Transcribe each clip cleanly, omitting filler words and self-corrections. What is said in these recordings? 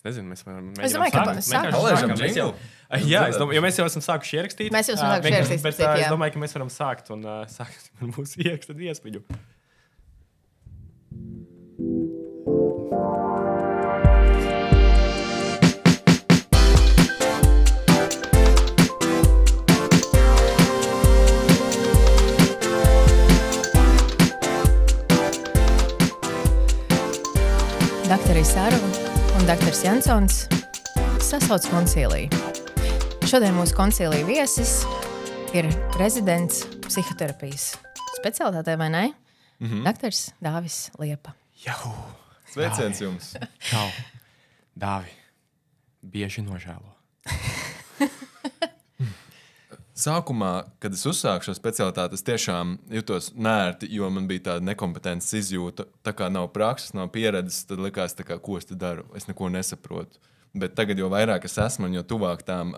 nezinu, mēs varam Es domāju, ka sākam. Jā, es domāju, jo mēs jau esam sākuši ierakstīt. Mēs jau esam sākuši ierakstīt, bet es domāju, ka mēs varam sākt un sākt ar mūsu ierakstu iespēju. Daktori Sārova un doktors Jansons sasauc koncīliju. Šodien mūsu koncīlija viesis ir rezidents psihoterapijas specialitātē, vai ne? Doktors Dāvis Liepa. Jau! Sveiciens jums! Čau! Dāvi, bieži nožēlo. Sākumā, kad es uzsāku šo specialitāti, es tiešām jutos nērti, jo man bija tāda nekompetences izjūta. Tā kā nav prakses, nav pieredzes, tad likās, tā kā, ko es te daru. Es neko nesaprotu. Bet tagad, jo vairāk es esmu un jo tuvāk tām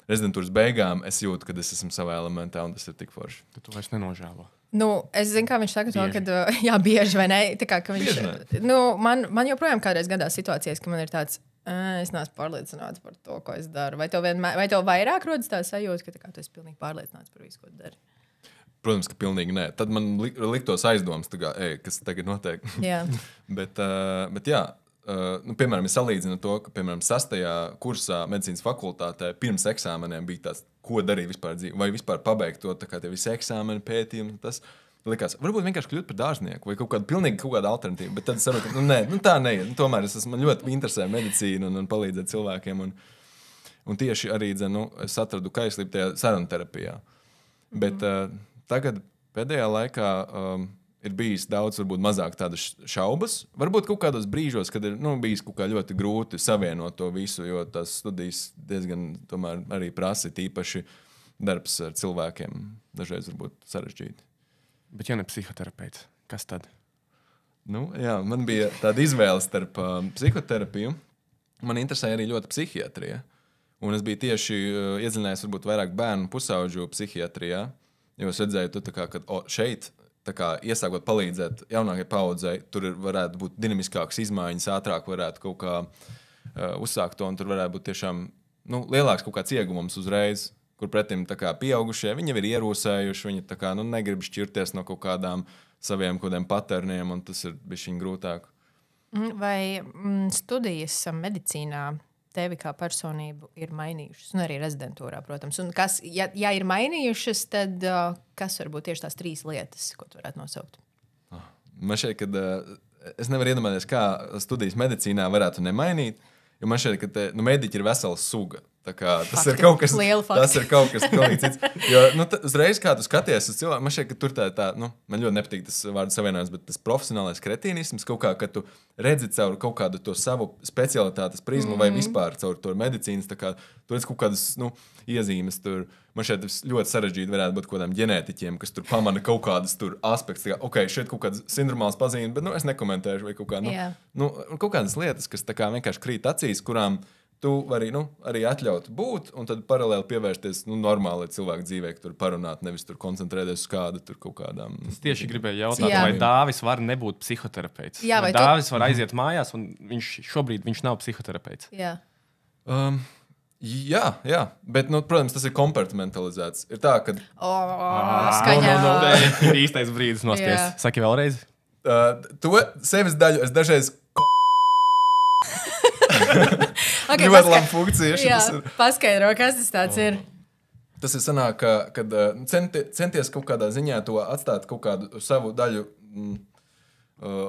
rezidentūras beigām, es jūtu, ka es esmu savā elementā un tas ir tik forši. Tu vairs nenožēlo. Nu, es zinu, kā viņš saka to, kad jā, bieži vai ne? Tā kā, ka viņš, man joprojām kādreiz gadās situācijas, ka man ir tāds, es neesmu pārliecināts par to, ko es daru. Vai tev vairāk rodas tā sajūta, ka tā kā tu esi pilnīgi pārliecināts par visu, ko tu dari? Protams, ka pilnīgi nē. Tad man liktos aizdomas, tā kā, kas tagad notiek. Jā. bet jā, piemēram, es salīdzinu to, ka, piemēram, 6. kursā medicīnas fakultātē pirms eksāmeniem bija tāds, ko darīt vispār dzīvi, vai vispār pabeigt to, tā kā tie visi eksāmeni, pētījumi, tas likās, varbūt vienkārši kļūt par dārznieku vai kaut kāda alternatīva, bet tad es saprotu, ka tā neiet. Tomēr man ļoti interesē medicīna un palīdzēt cilvēkiem, un tieši arī, es atradu kaislību tajā sarunterapijā. Bet tagad pēdējā laikā ir bijis daudz, varbūt mazāk tādas šaubas. Varbūt kaut kādos brīžos, kad ir bijis kaut kā ļoti grūti savienot to visu, jo tās studijas diezgan tomēr arī prasa tīpaši darbs ar cilvēkiem. Dažreiz varbūt sarežģīti. Bet ja ne psihoterapeits, kas tad? Jā, man bija tāda izvēle starp psihoterapiju. Man interesēja arī ļoti psihiatrija. Un es biju tieši iedziļinājies varbūt vairāk bērnu pusauģu psihiatrijā, jo es redzēju, ka šeit iesākot palīdzēt jaunākajai paudzei, tur varētu būt dinamiskākas izmaiņas, ātrāk varētu kaut kā uzsākt to, un tur varētu būt tiešām lielāks kaut kāds ieguvums uzreiz, kur pretim pieaugušie, viņi jau ir ierūsējuši, viņi negrib šķirties no kaut kādām saviem kodiem paterniem, un tas ir bišķiņ grūtāk. Vai studijas medicīnā tevi kā personību ir mainījušas? Un arī rezidentūrā, protams. Un kas, ja ir mainījušas, tad kas varbūt tieši tās 3 lietas, ko tu varētu nosaukt? Man šeit, kad es nevaru iedomāties, kā studijas medicīnā varētu nemainīt, jo man šeit, ka mediķi ir vesela suga. Tas ir kaut kas pilnīgi cits. Jo, uzreiz, kā tu skaties uz cilvēku, man šeit, ka tur man ļoti nepatīk tas vārdu savienojums, bet tas profesionālais kretīnisms, kaut kā, ka tu redzi caur kaut kādu to savu specialitātes prizmu vai vispār caur to medicīnas, tu redz kaut kādas, iezīmes tur. Man šeit ļoti sarežģīti varētu būt kaut kādām ģenētiķiem, kas tur pamana kaut kādas tur aspekts. Šeit kaut kādas sindromāls pazīmes, bet es nekomentēšu vai kaut kā, kaut kādas lietas, kas vienkārši krīt acīs, kurām tu vari arī atļaut būt, un tad paralēli pievērsties normālai cilvēku dzīvē, ka tur parunāt, nevis tur koncentrēties uz kādu tur kaut kādām. Es tieši gribēju jautāt, vai Dāvis var nebūt psihoterapeits? Jā, vai Dāvis var aiziet mājās, un šobrīd viņš nav psihoterapeits? Jā. Jā, bet, protams, tas ir kompartimentalizēts. Ir tā, ka... Skaņā. Ir īstais brīdis nospiest. Saki vēlreiz. To sevis daļu es dažreiz... Ļoti laba funkcija. Jā, paskaidro, kas tas tāds ir. Tas ir sanāk, kad centies kaut kādā ziņā to atstāt kaut kādu savu daļu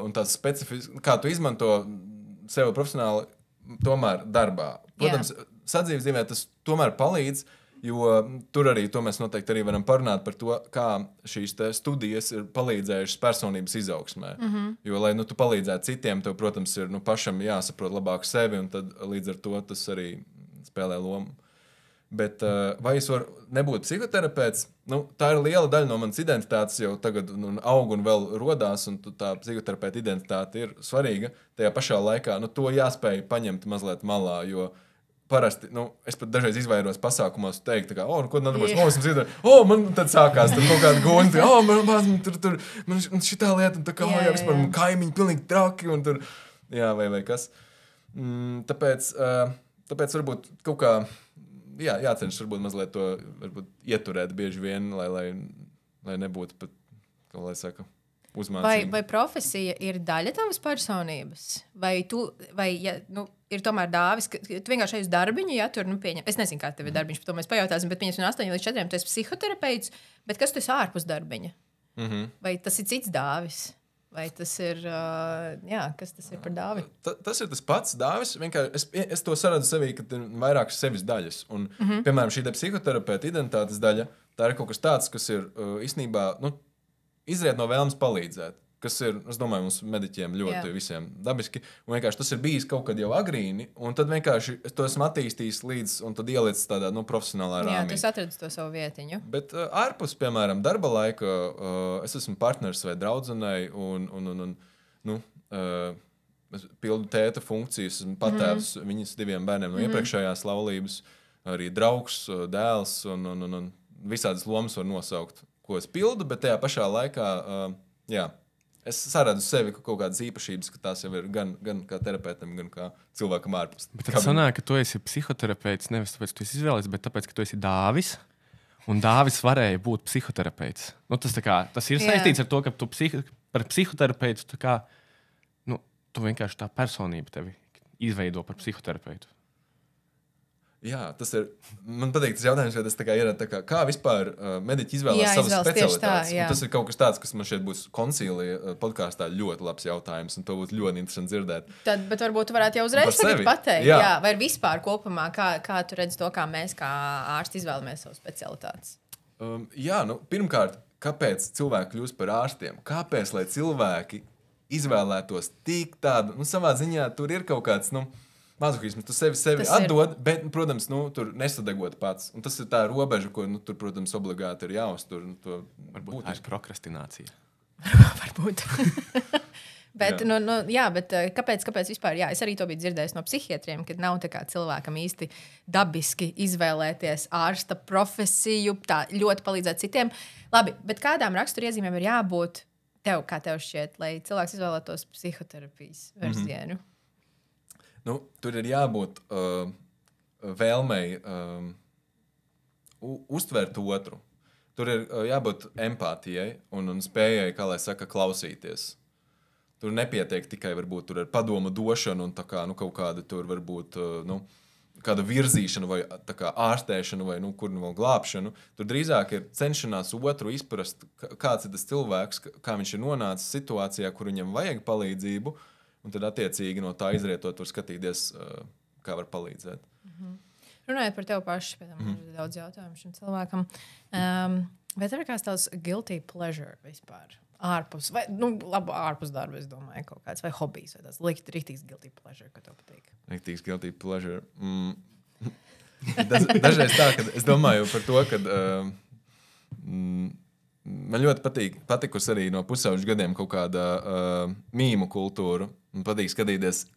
un tās specifiski, kā tu izmanto sevi profesionāli tomēr darbā. Protams, sadzīves dzīvē tas tomēr palīdz, jo tur arī to mēs noteikti arī varam parunāt par to, kā šīs studijas ir palīdzējušas personības izaugsmē. Jo, lai tu palīdzētu citiem, tev, protams, ir pašam jāsaprot labāk sevi, un tad līdz ar to tas arī spēlē lomu. Bet vai es varu nebūt psihoterapeits? Tā ir liela daļa no manas identitātes, jau tagad aug un vēl rodās, un tā psihoterapeita identitāte ir svarīga. Tajā pašā laikā to jāspēj paņemt mazliet malā, jo parasti, es pat dažreiz izvairos pasākumos teikt, ko nodarbojas, es esmu man tad sākās tur kaut kāda goni, man šitā lieta, un vispār kaimiņi pilnīgi traki, un tur, jā, vai kas. Tāpēc varbūt kaut kā jācenšas varbūt mazliet to ieturēt bieži vien, lai nebūtu pat, kā lai saka, uzmācība. Vai profesija ir daļa tavas personības? Vai ir tomēr dāvis, ka tu vienkārši ej uz darbiņu, tur pieņem. Es nezinu, kā tev ir darbiņš, par to mēs pajautāsim, bet pieņemsim no 8 līdz 4, tu esi psihoterapeits, bet kas tu esi ārpus darbiņa? Vai tas ir cits dāvis? Vai tas ir, kas tas ir par dāvi? Tas ir tas pats dāvis. Es to saredzu sevī, ka ir vairākas sevis daļas. Un, piemēram, šī psihoterapeita identitātes daļa, tā ir kaut kas tāds, kas ir īstenībā izriet no vēlmes palīdzēt. Kas ir, es domāju, mums mediķiem ļoti visiem dabiski. Un vienkārši tas ir bijis kaut kad jau agrīni, un tad vienkārši es to esmu attīstījis līdz, un tad ielicis tādā profesionālā rāmī. Jā, tu esi atradis to savu vietiņu. Bet ārpus, piemēram, darba laika, es esmu partners vai draudzenei, un es pildu tēta funkcijas, esmu patēvs viņas 2 bērniem no iepriekšējās laulības, arī draugs, dēls, un visādas lomas var nosaukt, ko es pildu, bet tajā pašā laikā, es saredzu sevi kaut kādas īpašības, ka tās jau ir gan kā terapeitam, gan kā cilvēkam ārpus. Bet tad sanāk, ka tu esi psihoterapeits nevis tāpēc, ka tu esi izvēlējies, bet tāpēc, ka tu esi dāvis, un dāvis varēja būt psihoterapeits. Tas ir saistīts ar to, ka tu par psihoterapeitu tu vienkārši tā personība tevi izveido par psihoterapeitu. Jā, tas ir. Man patīk tas jautājums, jo tas ir kā vispār mediķi izvēlās savas specialitātes. Tas ir kaut kas tāds, kas man šeit būs Koncīlija podkāstā ļoti labs jautājums, un to būtu ļoti interesanti dzirdēt. Bet varbūt tu varētu jau uzreiz pateikt, vai vispār kopumā, kā tu redzi to, kā mēs kā ārsti izvēlamies savas specialitātes? Pirmkārt, kāpēc cilvēki kļūst par ārstiem? Kāpēc, lai cilvēki izvēlētos tik tādu, savā ziņā tur ir kaut kāds, mazohisms, tu sevi atdod, bet, protams, tur nesadegot pats. Un tas ir tā robeža, ko tur, protams, obligāti ir jāuztur. Varbūt tā ir prokrastinācija. Varbūt. Bet kāpēc vispār? Jā, es arī to biju dzirdējis no psihiatriem, ka nav tā kā cilvēkam īsti dabiski izvēlēties ārsta profesiju, tā ļoti palīdzēt citiem. Labi, bet kādām raksturiezīmēm ir jābūt tev, kā tev šķiet, lai cilvēks izvēlētos psihoterapijas virzienu? Tur ir jābūt vēlmei uztvert otru. Tur ir jābūt empātijai un spējai, kā lai saka, klausīties. Tur nepietiek tikai varbūt tur ar padomu došanu un kaut kāda tur varbūt kāda virzīšana vai ārstēšana vai kur vēl glābšanu. Tur drīzāk ir cenšanās otru izprast, kāds ir tas cilvēks, kā viņš ir nonācis situācijā, kur viņam vajag palīdzību. Un tad, attiecīgi, no tā izrietot, var skatīties, kā var palīdzēt. Runājot par tevi pašu, pēc tam ir daudz jautājumu šim cilvēkam. Vai tev ir kāds tavs guilty pleasure vispār? Ārpus, vai, ārpus darba, es domāju, kaut kāds, vai hobijs, vai tāds riktīgs guilty pleasure, ka tev patīk? Riktīgs guilty pleasure. Dažreiz tā, ka es domāju par to, ka... Man ļoti patikusi arī no pusauģu gadiem kaut kāda mīmu kultūra. Man patīk skatīties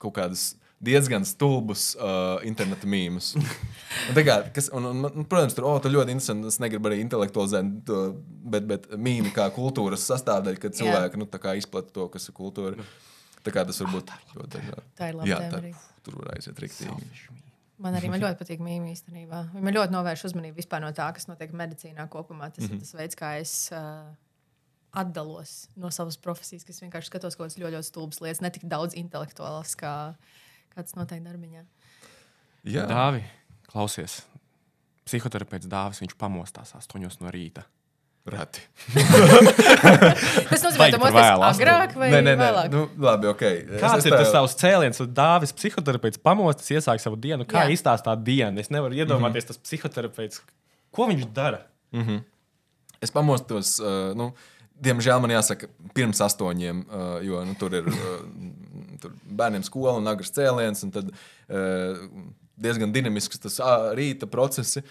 kaut kādus diezgan stulbus interneta mīmus. Protams, tur ļoti interesanti. Es negribu arī intelektualizēt to, bet mīmi kā kultūras sastāvdaļa, kad cilvēki izplata to, kas ir kultūra. Tā kā tas var būt ļoti dažādi. Tā ir labi tēma arī. Tur var aiziet riktīgi. Man ļoti patīk mīmī īstenībā. Man ļoti novērš uzmanību vispār no tā, kas notiek medicīnā kopumā. Tas ir tas veids, kā es atdalos no savas profesijas, kas vienkārši skatos kaut kādas ļoti, ļoti stulbas lietas, ne tik daudz intelektuālas, kā tas notiek darbiņā. Jā. Dāvi, klausies. Psihoterapeits Dāvis, viņš pamostās 8 no rīta. Reti. Tas nozīmē, ka tas agrāk vai vēlāk? Labi, ok. Kāds ir tas savs cēliens? Dāvis, psihoterapeits, pamostas, iesāk savu dienu. Kā izstāstā diena? Es nevaru iedomāties tas psihoterapeits. Ko viņš dara? Es pamostos, diemžēl man jāsaka, pirms 8, jo tur ir tur bērniem skola un agrs cēliens, un tad diezgan dinamisks tas rīta procesi.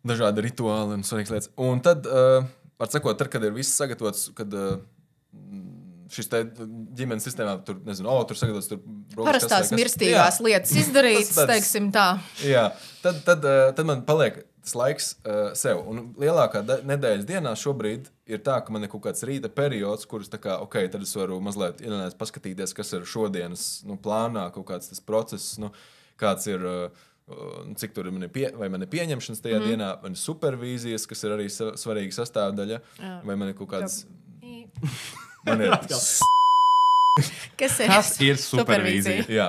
Dažādi rituāli un svarīgas lietas. Un tad, var sakot, kad ir viss sagatavots, kad šis te ģimenes sistēmā tur, tur sagatavots tur parastās mirstīgās lietas izdarītas, teiksim tā. Jā, tad man paliek tas laiks sev. Un lielākā nedēļas dienā šobrīd ir tā, ka man ir kaut kāds rīta periods, kurus tā kā, tad es varu mazliet paskatīties, kas ir šodienas plānā, kaut kāds tas process, kāds ir, cik tur vai man ir pieņemšanas tajā dienā, man ir supervīzijas, kas ir arī svarīga sastāvdaļa, vai man ir kaut kāds... Man ir... Kas ir supervīzija? Jā,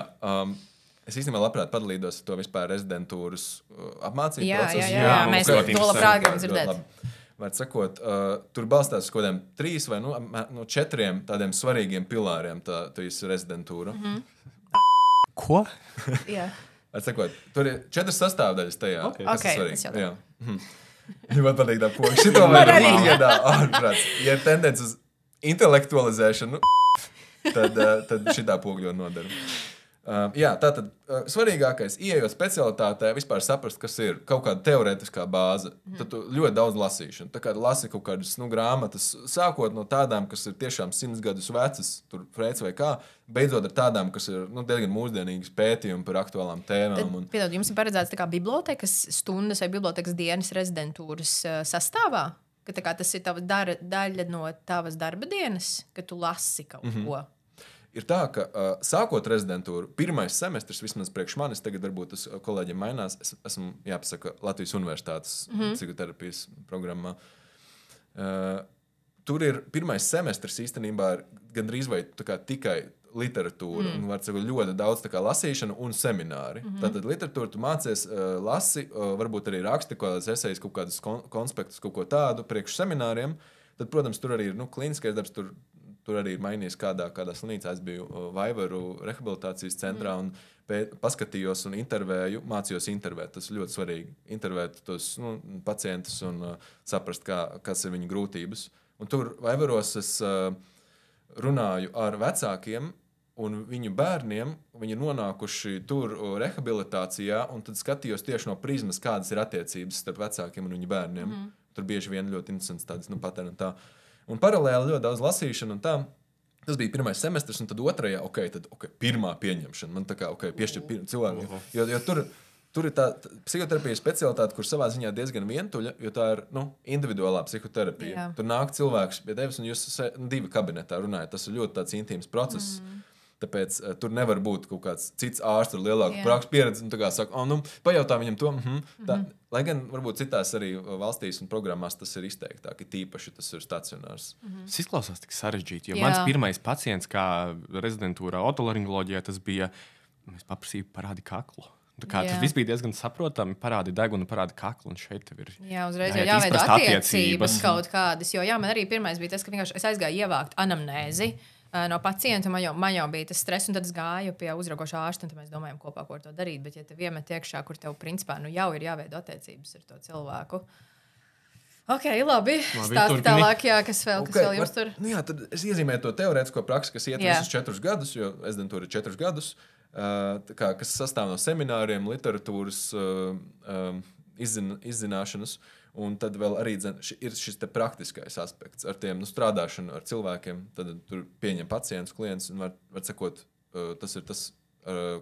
es īstenībā labprāt padalītos to vispār rezidentūras apmācību procesu. Jā, mēs to labprāt gribam dzirdēt. Var sakot, tur balstās uz kaut kādiem 3 vai 4 tādiem svarīgiem pilāriem tā rezidentūra. Ko? Jā. Var sakot, tur ir 4 sastāvdaļas tajā. Tas ir svarīgi. Jā. Man patīk tā poga. Šito vajag iedā ārprāts. Ja ir tendence uz intelektualizēšanu, tad šitā poga ļoti nodara. Jā, tātad svarīgākais, ieejot specialitātē, vispār saprast, kas ir kaut kāda teorētiskā bāze. Tad tu ļoti daudz lasīšanu. Tā kā lasi kaut kādas grāmatas, sākot no tādām, kas ir tiešām 100 gadus vecas, tur Frēds vai kā, beidzot ar tādām, kas ir diezgan mūsdienīgas pētījumi par aktuālām tēmām. Piedod, jums ir paredzēts tā kā bibliotekas stundas vai bibliotekas dienas rezidentūras sastāvā? Ka tā kā tas ir tava daļa no tavas darba dienas, ka tu lasi kaut ko? Ir tā, ka sākot rezidentūru, pirmais semestris, vismaz priekš manis, tagad varbūt tas kolēģiem mainās, es esmu, jāpasaka, Latvijas Universitātes psihoterapijas programmā. Tur ir pirmais semestris īstenībā gandrīz vai tikai literatūra, un var sakot ļoti daudz lasīšana un semināri. Tātad literatūru tu mācies, lasi, varbūt arī raksti kaut kādas esejas, kaut kādus konspektus, kaut ko tādu priekš semināriem. Tad, protams, tur arī ir klīniskais darbs, tur arī ir mainījies kādā slimnīcā. Es biju Vaivaru rehabilitācijas centrā un paskatījos un intervēju, mācījos intervēt. Tas ir ļoti svarīgi. Intervēt tos pacientus un saprast, kas ir viņu grūtības. Un tur Vaivaros es runāju ar vecākiem un viņu bērniem. Viņi ir nonākuši tur rehabilitācijā, un tad skatījos tieši no prizmas, kādas ir attiecības starp vecākiem un viņu bērniem. Tur bieži vien ļoti interesants tādas patērni un tā. Un paralēli ļoti daudz lasīšanu un tā. Tas bija pirmais semestris, un tad otrajā, pirmā pieņemšana. Man tā kā, piešķir cilvēku. Jo tur ir tā psihoterapijas specialitāte, kur savā ziņā diezgan vientuļa, jo tā ir individuālā psihoterapija. Jā. Tur nāk cilvēks pie tevis, un jūs 2 kabinetā runājat. Tas ir ļoti tāds intīms process. Tāpēc tur nevar būt kaut kāds cits ārsts ar lielāku prakses pieredzi. Un tā kā saka, pajautā viņam to. Lai gan varbūt citās arī valstīs un programmās tas ir izteiktāk, tīpaši tas ir stacionārs. Tas izklausās tik sarežģīti, jo mans pirmais pacients, kā rezidentūrā otolaringoloģijā, tas bija, es paprasīju parādi kaklu. Tas viss bija diezgan saprotami, parādi degunu, parādi kaklu, un šeit tev ir uzreiz jāveido attiecības kaut kādas. Jo man arī pirmais bija tas, ka vienkārši es aizgāju ievākt anamnēzi no pacienta, man jau bija tas stress, un tad es gāju pie uzraugošā ārsta, un tad mēs domājam kopā, ko ar to darīt. Bet ja tev iemet iekšā, kur tev principā jau ir jāveido attiecības ar to cilvēku. Labi. Stāsti tālāk, kas vēl jums tur? Tad es iezīmēju to teorētisko praksi, kas iet visus 4 gadus, jo rezidentūra ir 4 gadus, kas sastāv no semināriem, literatūras izzināšanas. Un tad vēl arī ir šis praktiskais aspekts ar tiem strādāšanu ar cilvēkiem. Tad tur pieņem pacientus, klientus, un var sakot, tas ir tas,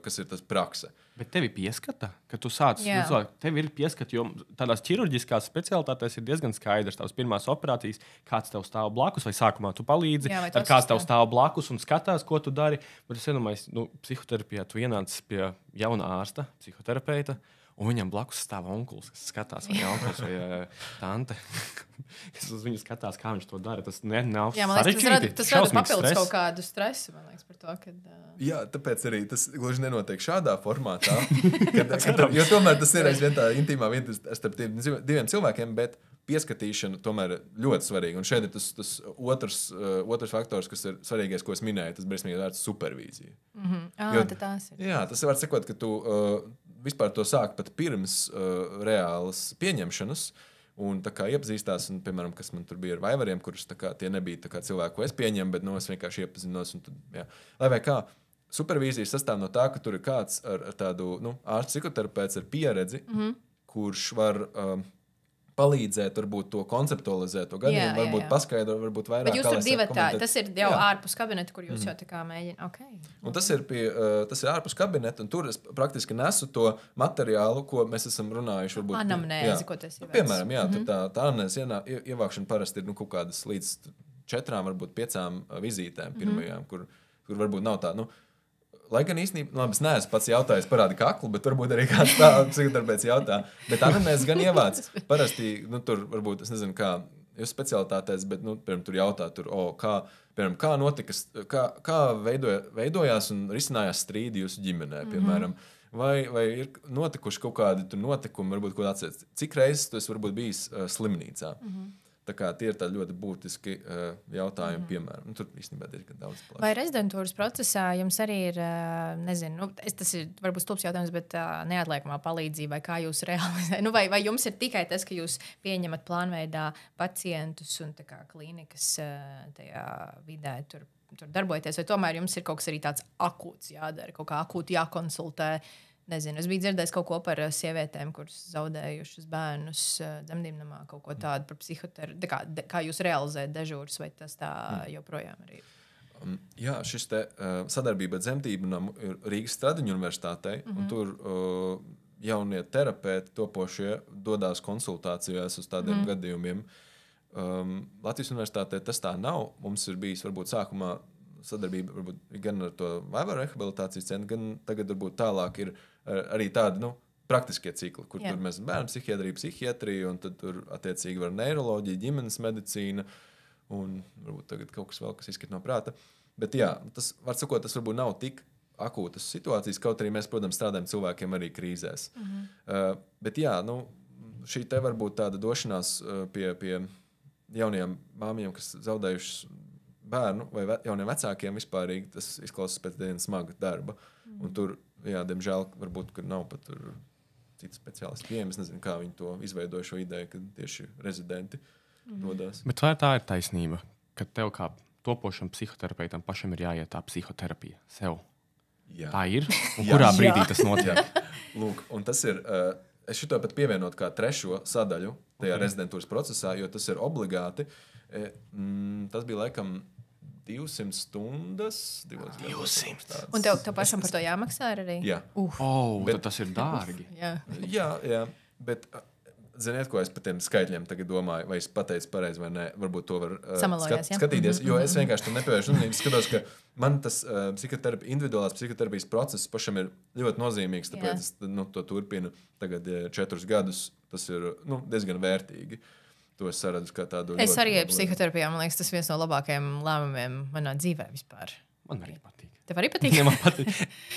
kas ir tas prakse. Bet tevi pieskata, ka tu sāc, tev ir pieskata, jo tādās ķirurģiskās specialitātēs ir diezgan skaidrs tavas pirmās operācijas, kāds tev stāv blakus, vai sākumā tu palīdzi, tad kāds tev stāv blakus un skatās, ko tu dari. Bet es iedomājos, psihoterapijā tu ienāc pie jauna ārsta, psihoterapeita, un viņam blakus stāv onkulis, kas skatās, vai onkulis vai tante, kas uz viņu skatās, kā viņš to dara. Tas nav sarežģīti. Tas rada papildus kaut kādu stresu, man liekas, par to, kad... Jā, tāpēc arī tas gluži nenotiek šādā formātā. Jo tomēr tas ir aizvien tā intīmā vieta starp 2 cilvēkiem, bet pieskatīšana tomēr ir ļoti svarīga. Un šeit ir tas otrs faktors, kas ir svarīgais, ko es minēju, tas briesmīgi vērts supervīzija. Tas var sakot, ka tu vispār to sāk pat pirms reālas pieņemšanas, un tā kā iepazīstās, un, piemēram, kas man tur bija ar Vaivariem, kurus tie nebija cilvēki, ko es pieņemu, bet es vienkārši iepazinos. Un tad, lai vai kā, supervīzija sastāv no tā, ka tur ir kāds ar tādu ārsts psihoterapeits ar pieredzi, kurš var palīdzēt, varbūt to konceptualizēt, to gadījumu, varbūt paskaidrot, varbūt vairāk. Bet jūs tur divi tas ir jau ārpus kabineta, kur jūs jau tā kā mēģina. Un tas ir ārpus kabineta, un tur es praktiski nesu to materiālu, ko mēs esam runājuši. Varbūt, anamnēzi, ko tas ir. Piemēram, tā anamnēzi ievākšana parasti ir kaut kādas līdz 4, varbūt 5 vizītēm pirmajām, kur varbūt nav tā, lai gan īstenībā, labi, es neesmu pats jautājis parādi kaklu, bet varbūt arī kāds tā psihoterapeits jautā. Bet anamnēzi gan ievāc. Parasti, tur varbūt, es nezinu, kā jūs specialitātēs, bet, piemēram, tur jautā, kā notika, kā veidojās un risinājās strīdi jūsu ģimenē, piemēram. Vai ir notikuši kaut kādi notikumi, varbūt, ko atceries? Cik reizes tu esi varbūt bijis slimnīcā? Tā kā tie ir tādi ļoti būtiski jautājumi, piemēram. Tur īstenībā diezgan daudz plaši. Vai rezidentūras procesā jums arī ir, nezinu, tas ir varbūt stulbs jautājums, bet neatliekamā palīdzība, vai kā jūs realizējat? Vai jums ir tikai tas, ka jūs pieņemat plānveidā pacientus un tā kā klīnikas tajā vidē tur darbojaties, vai tomēr jums ir kaut kas arī tāds akūts jādara, kaut kā akūti jākonsultē? Nezinu, es biju dzirdējis kaut ko par sievietēm, kuras zaudējušas bērnus dzemdību namā, kaut ko tādu par psihoterapiju. Kā jūs realizējat dežūras, vai tas tā joprojām arī ir? Jā, šis te sadarbība ar dzemdību namu ir Rīgas Stradiņu universitātei, un tur jaunie terapeiti topošie dodās konsultācijās uz tādiem gadījumiem. Latvijas universitātē tas tā nav. Mums ir bijis varbūt sākumā sadarbība varbūt gan ar to Vaivaru rehabilitācijas centru, gan tagad varbūt tālāk ir arī tādi, praktiskie cikli, kur tur mēs bērnu psihiatrija, un tad tur attiecīgi var neiroloģija, ģimenes medicīna, un varbūt tagad kaut kas vēl, kas izskrit no prāta. Bet jā, tas, var sakot, tas varbūt nav tik akūtas situācijas, kaut arī mēs, protams, strādājam cilvēkiem arī krīzēs. Bet jā, šī te var būt tāda došanās pie jaunajām māmiņām, kas zaudējušas bērnu vai jauniem vecākiem vispārīgi, tas izklausās pēc dienas smaga darba. Un tur, jā, diemžēl, varbūt, ka nav pat tur citi speciālisti pieejami. Es nezinu, kā viņi to izveidoja šo ideju, ka tieši rezidenti dodās. Bet vai tā ir taisnība, ka tev kā topošam psihoterapeitam pašam ir jāiet tā psihoterapija sev? Jā. Tā ir? Un kurā brīdī tas notiek? Lūk, un tas ir... Es šito pat pievienot kā 3. sadaļu tajā rezidentūras procesā, jo tas ir obligāti. Tas bija laikam 200 stundas, 200. Un tev pašam par to jāmaksā arī? Jā. Bet tas ir dārgi. Jā. Bet, ziniet, ko es par tiem skaitļiem tagad domāju, vai es pateicu pareizi vai nē, varbūt to var skatīties, jo es vienkārši tam nepievēšu uzmanību. Skatos, ka man tas individuālās psihoterapijas process pašam ir ļoti nozīmīgs, tāpēc es to turpinu tagad 4 gadus. Tas ir diezgan vērtīgi. To es saredzu kā tādu. Es arī psihoterapijā, man liekas, tas viens no labākajiem lēmumiem manā dzīvē vispār. Man arī patīk. Tev arī patīk? Ja, man patīk.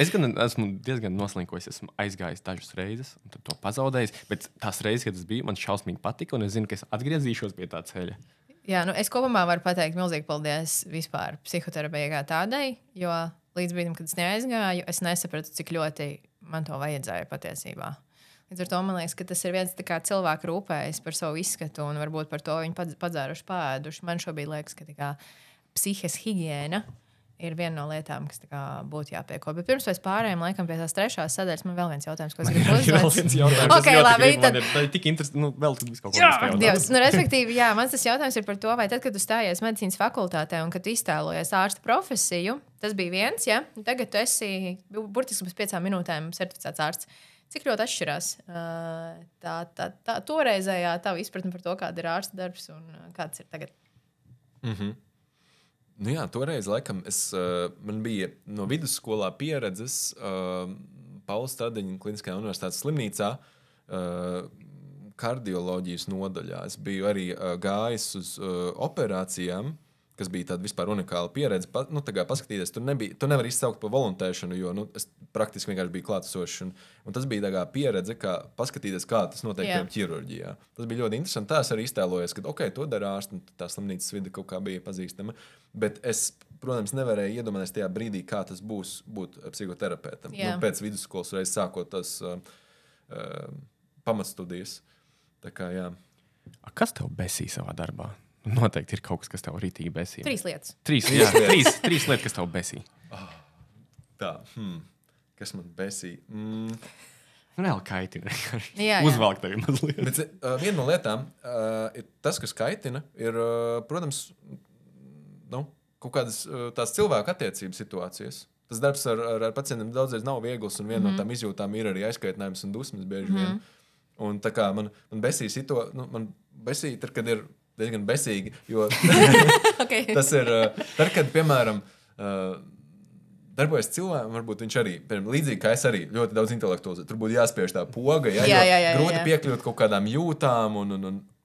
Es gan esmu diezgan noslinkojis, esmu aizgājis dažas reizes un tad to pazaudējis, bet tās reizes, kad tas bija, man šausmīgi patika un es zinu, ka es atgriezīšos pie tā ceļa. Jā, es kopumā varu pateikt milzīgi paldies vispār psihoterapijai kā tādai, jo līdz brīdim, kad es neaizgāju, es nesapratu, cik ļoti man to vajadzēja patiesībā. Līdz ar to man liekas, ka tas ir viens cilvēku rūpējas par savu izskatu un varbūt par to viņi padzēruši, pēduši. Man šobrīd liekas, ka psihes higiēna ir viena no lietām, kas būtu jāpieko. Bet pirms mēs pārējām laikam pie tās 3. sadaļas, man vēl viens jautājums, ko es gribu uzdot. Okay, labi, tad ir tik interesanti, vēl tad viss kaut ko Dievs, respektīvi, jā, mans tas jautājums ir par to, vai tad, kad tu stājies medicīnas fakultātē un kad tu iztēlojies ārsta profesiju, tas bija viens, ja? Tagad tu esi burtiski bez 5 minūtēm certificēts ārsts. Cik ļoti atšķirās tā toreizējā tava izpratne par to, kāda ir ārsta darbs un kāds ir tagad? Jā, toreiz, laikam, man bija no vidusskolā pieredzes Paula Stradiņa Kliniskajā universitātes slimnīcā kardioloģijas nodaļā. Es biju arī gājis uz operācijām, kas bija tāda vispār unikāla pieredze. Paskatīties, tu nevar izsaukt par volontēšanu, jo es praktiski vienkārši biju klātesošs. Un tas bija tā pieredze, kā paskatīties, kā tas notiek ķirurģijā. Tas bija ļoti interesanti. Tā es arī iztēlojos, ka to dara ārsts, un tā slimnīcas vide kaut kā bija pazīstama. Bet es, protams, nevarēju iedomāties tajā brīdī, kā tas būs būt psihoterapeitam. Pēc vidusskolas reiz sākot tas pamatstudijas. Tā kā, jā. Kas tev besī savā darbā? Noteikti ir kaut kas, kas tev rītīgi besī. 3 lietas. 3 lietas, kas tev besī. Tā, kas man besī? Reāli kaitina. Jā. Uzvelk tevi mazliet. Bet viena no lietām ir tas, kas kaitina, ir, protams, kaut kādas tās cilvēku attiecības situācijas. Tas darbs ar pacientiem daudzreiz nav viegls, un viena no tām izjūtām ir arī aizkaitinājums un dusmas bieži vien. Un tā kā man besīja man besīja, tad, kad ir diezgan besīgi, jo Okay. tas ir, tad, kad, piemēram, darbojas cilvēkam, varbūt viņš arī, līdzīgi kā es arī, ļoti daudz intelektuāls. Tur būtu jāspiež tā poga, grūti piekļūt kaut kādām jūtām,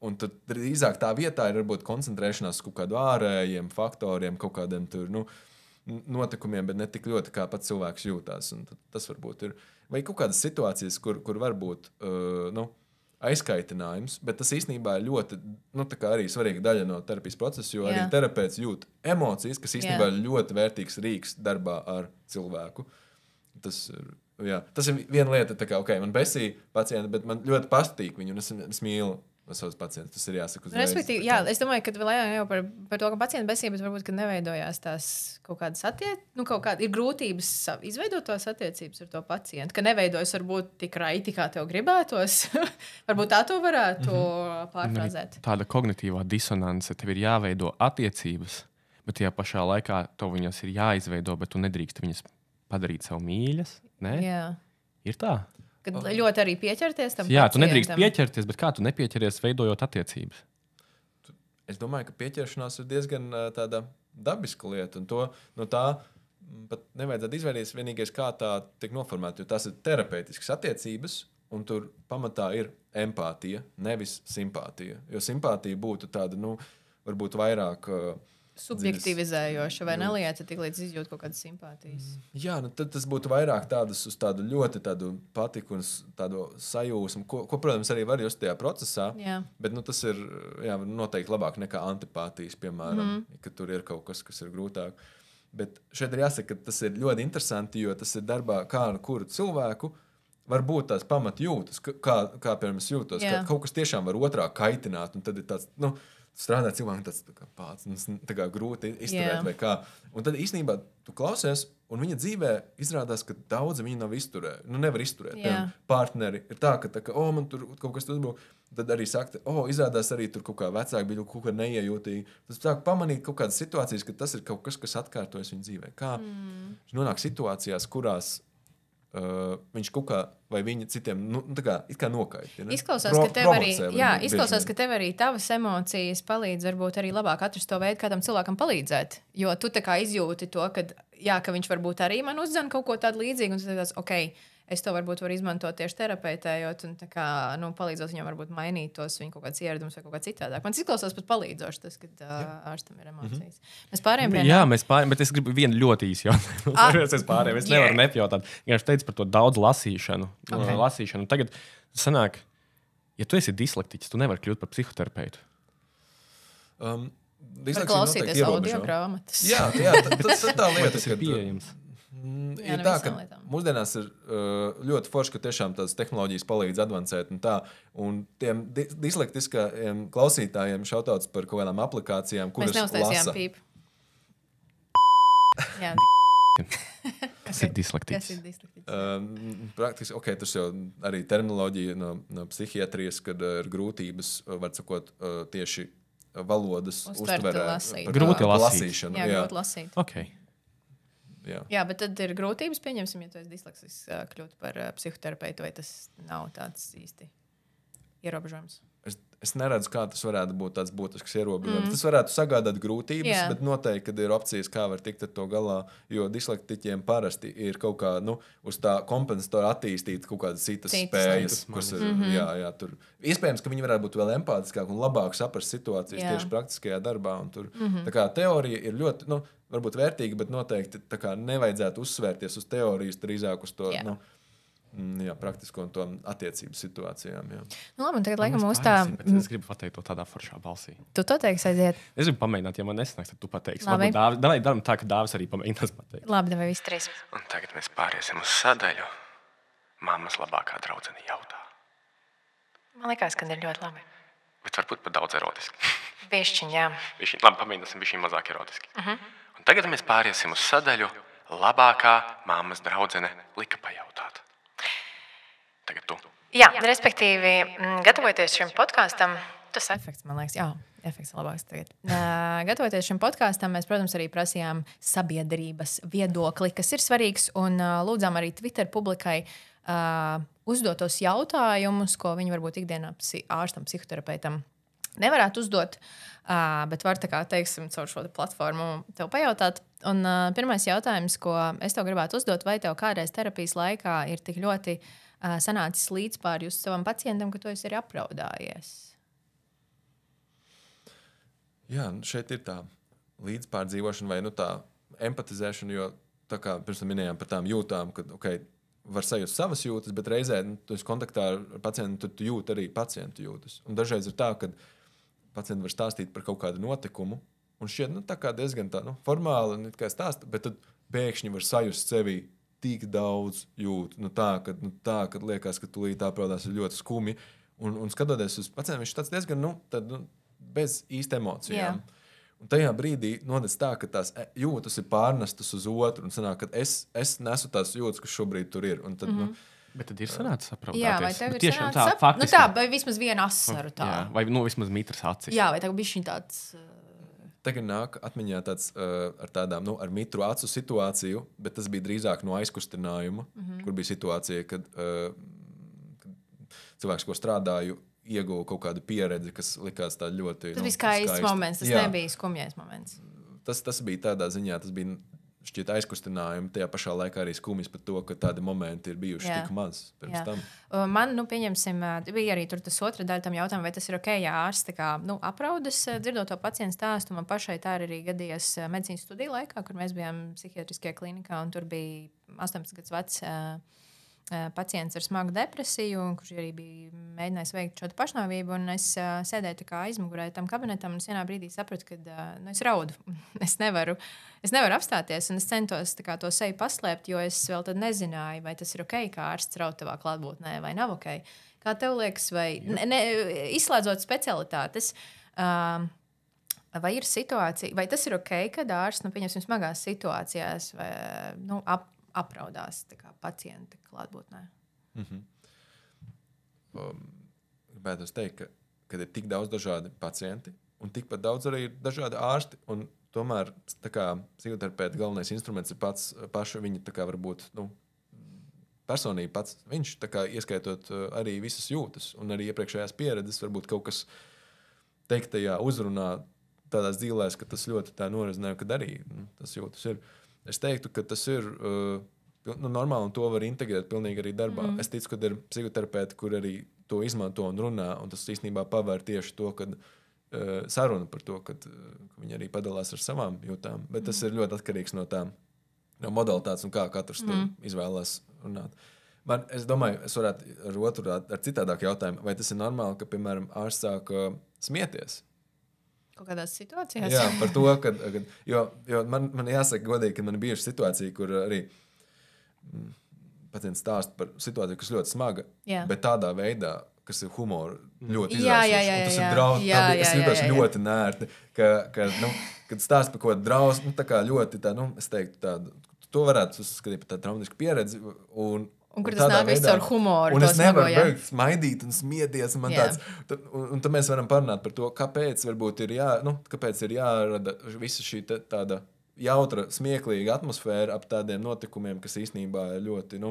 un tad drīzāk tā vietā ir varbūt koncentrēšanās kaut kādu ārējiem faktoriem, kaut kādiem tur, notikumiem, bet ne tik ļoti, kā pats cilvēks jūtās. Un tas varbūt ir, vai kaut kādas situācijas, kur var būt, aizkaitinājums, bet tas īstenībā ir ļoti, tā kā arī svarīga daļa no terapijas procesa, jo arī terapeits jūt emocijas, kas īstenībā ir ļoti vērtīgs rīks darbā ar cilvēku. Tas ir viena lieta, tā kā, man besīja pacienti, bet man ļoti patīk viņu, un es mīlu savus pacientus. Tas ir jāsaka uzreiz. Respektīvi, es domāju, ka vēl jau par to, ka pacienti besīja, bet varbūt, ka neveidojās tās kaut kādas ir grūtības izveidot tās attiecības ar to pacientu, ka neveidojas varbūt tik raiti, kā tev gribētos. Varbūt tā to varētu pārfrāzēt. Tāda kognitīvā disonance, tev ir jāveido attiecības, bet tajā pašā laikā tev viņas ir jāizveido, bet tu nedrīkst viņas padarīt sev mīļas. Ne? Jā. Ir tā? Kad ļoti arī pieķerties tam pacientam. Tu nedrīkst pieķerties, bet kā tu nepieķeries, veidojot attiecības? Es domāju, ka pieķeršanās ir diezgan tāda dabiska lieta, un no tā pat nevajadzētu izvairīties vienīgais, kā tā tiek noformēta, jo tās ir terapeitiskas attiecības, un tur pamatā ir empātija, nevis simpātija. Jo simpātija būtu tāda, varbūt vairāk subjektivizējoša vai nelieta tik līdz izjūt kaut kādas simpātijas. Jā, tad tas būtu vairāk tādas uz tādu ļoti tādu patiku un tādu sajūsmu, ko, protams, arī var just tajā procesā, bet tas ir noteikti labāk nekā antipātijas, piemēram, ka tur ir kaut kas ir grūtāk. Bet šeit ir jāsaka, ka tas ir ļoti interesanti, jo tas ir darbā kā ar kuru cilvēku var būt tās pamatjūtas, kā piemēram es jūtos, ka kaut kas tiešām var otrā kaitināt, un tad ir tāds, strādā cilvēkam tāds pāts, tā kā grūti izturēt vai kā. Un tad īstenībā tu klausies, un viņa dzīvē izrādās, ka daudzi viņu nav izturējuši. Nevar izturēt. Partneri ir tā, ka man tur kaut kas uzbruk. Tad arī saka, izrādās arī tur kaut kā vecāki bija kaut kā neiejūtīgi. Tas sāk pamanīt kaut kādas situācijas, ka tas ir kaut kas, kas atkārtojas viņa dzīvē. Kā viņš nonāk situācijās, kurās viņš kaut kā vai viņa citiem it kā nokaitina. Izklausās, ka tev arī tavas emocijas palīdz varbūt arī labāk atrast to veidu, kā tam cilvēkam palīdzēt. Jo tu tā kā izjūti to, ka viņš varbūt arī man uzzina kaut ko tādu līdzīgu, un tu teici, es to varbūt varu izmantot tieši terapeitējot un tā kā, palīdzot viņam varbūt mainīt tos viņa kaut kāds ieradumus vai kaut kā citādāk. Man izklausās pat palīdzoši tas, kad ārstam ir emocijas. Mēs pārējām pie... Jā, mēs pārējām, bet es gribu vienu ļoti īsu jautājumu. Es nevaru nepajautāt. Ja es teicu par to daudz lasīšanu. Lasīšanu. Tagad sanāk, ja tu esi dislektiķis, tu nevari kļūt par psihoterapeitu. Var klausīties audio grāmatas. Jā, tas ir tā lieta, tas ir pieejams. Ir tā, ka mūsdienās ir ļoti forši, ka tiešām tās tehnoloģijas palīdz advancēt un tiem dislektiskajiem klausītājiem šautauts par kaut kādām aplikācijām, kuras lasa. Mēs neuztaisījām pīpu. Jā. Kas ir dislektiķis? Praktiski, tas jau arī terminoloģija no psihiatrijas, kad ir grūtības, var sakot, tieši valodas uztverē. Grūti lasīšanu. Jā, grūti lasīt. Okay. Jā, bet tad ir grūtības, pieņemsim, ja tu esi dislektisks kļūt par psihoterapeitu, vai tas nav tāds īsti ierobežojums? Es neredzu, kā tas varētu būt tāds būtisks ierobežojums. Tas varētu sagādāt grūtības, bet noteikti, kad ir opcijas, kā var tikt ar to galā, jo dislektiķiem parasti ir kaut kā, uz tā kompensatora attīstīt kaut kādas citas spējas, kas ir, tur. Iespējams, ka viņi varētu būt vēl empātiskāk un labāk saprast situācijas tieši praktiskajā darbā, un tur, tā kā teorija ir ļoti, varbūt vērtīga, bet noteikti tā kā nevajadzētu uzsvērties uz teorijas, drīzāk uz to, praktisko un to attiecību situācijām. Labi, un tagad laikam mūs tā... Es gribu pateikt to tādā foršā balsī. Tu to teiksi aiziet? Es gribu pamēģināt, ja man nesanāks, tad tu pateiksi. Labi. Davai daram tā, ka Dāvis arī pamēģinās pateikt. Labi, davai visi trīs. Un tagad mēs pāriesim uz sadaļu. Mammas labākā draudzene jautā. Man liekas, ka ir ļoti labi. Bet varbūt pat daudz erotiski. Bišķiņ, jā. Labi, pamēģināsim bišķiņ mazāk erotiski. Un tagad mēs pāriesim uz sadaļu labākā mammas draudzene lika pajautāt. Tagad Jā, respektīvi, gatavoties šim podkāstam, tas efekts, man liekas, efekts labāks tagad. Gatavoties šim podkāstam, mēs, protams, arī prasījām sabiedrības viedokli, kas ir svarīgs, un lūdzām arī Twitter publikai uzdotos jautājumus, ko viņi varbūt ikdienā ārstam, psihoterapeitam nevarētu uzdot, bet var tā kā, teiksim, caur šo platformu tev pajautāt. Un pirmais jautājums, ko es tev gribētu uzdot, vai tev kādreiz terapijas laikā ir tik ļoti sanācis līdzpārjust savam pacientam, ka tu esi arī apraudājies? Jā, šeit ir tā līdzpārdzīvošana vai tā empatizēšana, jo tā kā pirms tam minējām par tām jūtām, ka, var sajust savas jūtas, bet reizē tu esi kontaktā ar pacientu, tad tu jūti arī pacientu jūtas. Un dažreiz ir tā, ka pacienti var stāstīt par kaut kādu notikumu, un šķiet, tā kā diezgan tā, formāli, un it kā stāsta, bet tad pēkšņi var sajust sevī tik daudz jūtu. Tā, kad liekas, ka tūlīt apraudās ir ļoti skumji, un skatoties uz pacientu, viņš tāds diezgan, bez īsta emocijām. Jā. Un tajā brīdī nodas tā, ka tās jūtas ir pārnestas uz otru, un sanāk, ka es nesu tās jūtas, kas šobrīd tur ir. Un tad, bet tad ir sanācis apraudāties. Jā, vai tev ir tiešām sanācis faktiski. Tā, vai vismaz viena asaru tā. Jā, vai vismaz mitras acis. Jā, vai tev bišķiņ tāds... Tagad nāk atmiņā tāds ar tādām, ar mitru acu situāciju, bet tas bija drīzāk no aizkustinājuma, kur bija situācija, kad cilvēks, ko strādāju, ieguva kaut kādu pieredzi, kas likās tā ļoti... Tas bija skaists moments, tas nebija skumjais moments. Tas bija tādā ziņā, tas bija šķiet aizkustinājumi, tajā pašā laikā arī skumjas par to, ka tādi momenti ir bijuši tik maz pirms tam. Man, pieņemsim, bija arī tur tas otra daļa tam jautājumu, vai tas ir ok, ja ārsts tā kā, apraudas, dzirdot to pacientu stāstu. Man pašai tā arī gadījās medicīnas studiju laikā, kur mēs bijām psihiatriskajā klinikā, un tur bija 18 gadus vecs pacients ar smagu depresiju, kurš arī bija mēģinājis veikt šo pašnāvību. Es sēdēju aizmugurē tam kabinetam, un vienā brīdī sapratu, ka es raudu. Es nevaru apstāties, un es centos to seju paslēpt, jo es vēl tad nezināju, vai tas ir ok, kā ārsts raud tavā klātbūtnē, vai nav ok. Kā tev liekas, vai izslēdzot specialitātes, vai ir situācija, vai tas ir ok, kad ārsts, pieņemsim, smagās situācijās vai, apraudās pacienta klātbūtnē? Gribētu teikt, ka ir tik daudz dažādi pacienti, un tikpat daudz arī ir dažādi ārsti, un tomēr psihoterapeita galvenais instruments ir paša viņa varbūt, personība pats. Viņš ieskaitot arī visas jūtas, un arī iepriekšējās pieredzes, varbūt kaut kas teiktajā uzrunā tādās dzīvēs, ka tas ļoti tā norizināja, kad arī tas jūtas ir. Es teiktu, ka tas ir normāli, un to var integrēt pilnīgi arī darbā. Es ticu, ka ir psihoterapeiti, kur arī to izmanto un runā, un tas īstenībā pavēr tieši to, kad saruna par to, ka viņi arī padalās ar savām jūtām. Bet tas ir ļoti atkarīgs no modalitātes un kā katrs to izvēlās runāt. Es domāju, es varētu ar citādāku jautājumu, vai tas ir normāli, ka, piemēram, ārsts sāk smieties? Kaut kādās situācijās? Jā, par to, jo man jāsaka godīgi, ka man ir bijuši situācija, kur arī pacients stāsta par situāciju, kas ļoti smaga, bet tādā veidā, kas ir humoru ļoti izraisoši. Un tas ir drausmas. Es jūtos ļoti nērti, kad stāsta par ko drausmu, ļoti es teiktu tādu, to varētu uzskatīt par tādu traumatisku pieredzi. Un kur tas nāk visu ar humoru. Un es nevaru beigt smaidīt un smieties. Un tad mēs varam parunāt par to, kāpēc varbūt kāpēc ir jārada visa šī tāda jautra, smieklīga atmosfēra ap tādiem notikumiem, kas īstenībā ir ļoti